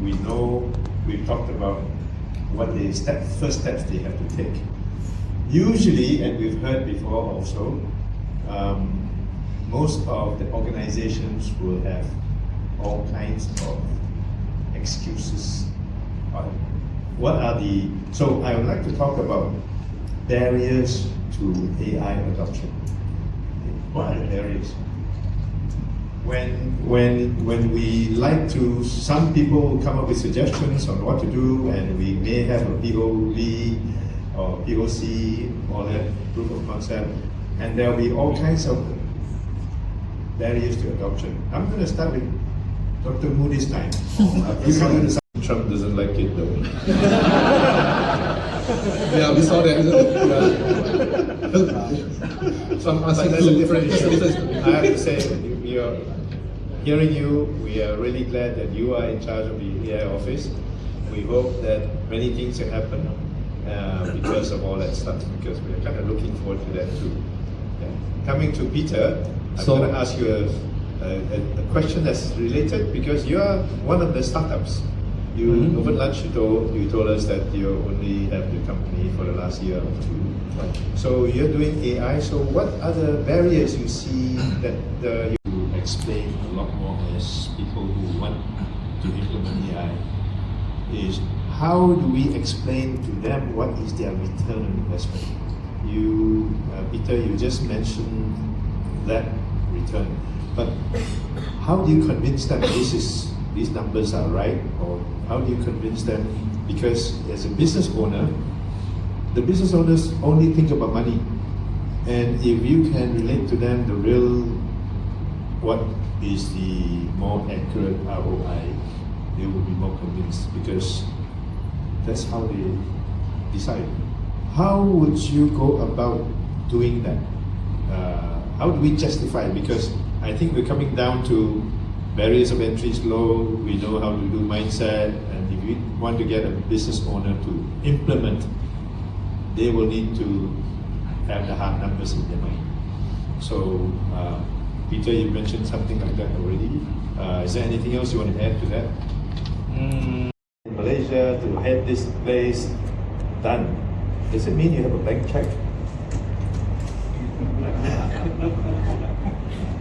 we know, we've talked about what the first steps they have to take. Usually, and we've heard before also, most of the organizations will have all kinds of excuses. What are the, so I would like to talk about barriers to AI adoption. What are the barriers? When we like to, some people come up with suggestions on what to do, and we may have a POV or POC or that proof of concept, and there will be all kinds of barriers to adoption. I'm going to start with Dr. Mu this time. You come to Trump doesn't like it though. Yeah, we saw that, isn't it? Yeah. Some asking There's a to different issue. I have to say, we are hearing you. We are really glad that you are in charge of the AI office. We hope that many things can happen because of all that stuff, because we are kind of looking forward to that too. Yeah. Coming to Peter, I'm going to ask you a question that's related, because you are one of the startups. You over lunch you told us that you only have the company for the last year or two. So you're doing AI. So what are the barriers you see that you explain a lot more as people who want to implement AI? Is how do we explain to them what is their return on investment? You, Peter, you just mentioned that return, but how do you convince them these numbers are right, or how do you convince them? Because as a business owner, the business owners only think about money, and if you can relate to them the real, what is the more accurate ROI, they will be more convinced, because that's how they decide. How would you go about doing that? How do we justify? Because I think we're coming down to barriers of entry is low, we know how to do mindset, and if we want to get a business owner to implement, they will need to have the hard numbers in their mind. So, Peter, you mentioned something like that already. Is there anything else you want to add to that? In Malaysia, to have this place done, does it mean you have a blank check?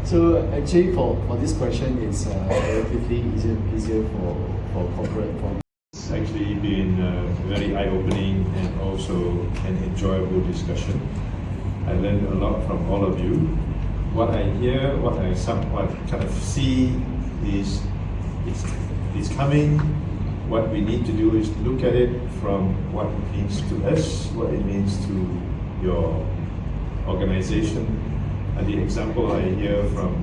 So actually for this question, it's relatively easier for corporate. It's actually been very eye-opening and also an enjoyable discussion. I learned a lot from all of you. What I hear, what I somewhat kind of see is it's coming. What we need to do is look at it from what it means to us, what it means to your organization. The example I hear from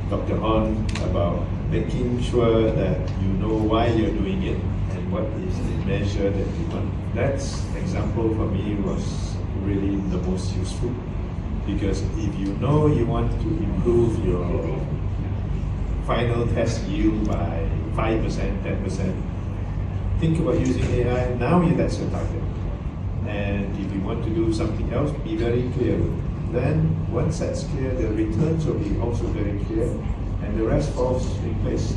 Dr. On about making sure that you know why you're doing it and what is the measure that you want. That example for me was really the most useful, because if you know you want to improve your final test yield by 5%, 10%, think about using AI. Now that's your target. And if you want to do something else, be very clear. Then once that's clear, the returns will be also very clear, and the rest falls in place.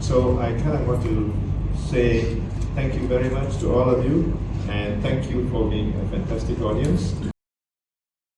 So I kind of want to say thank you very much to all of you, and thank you for being a fantastic audience.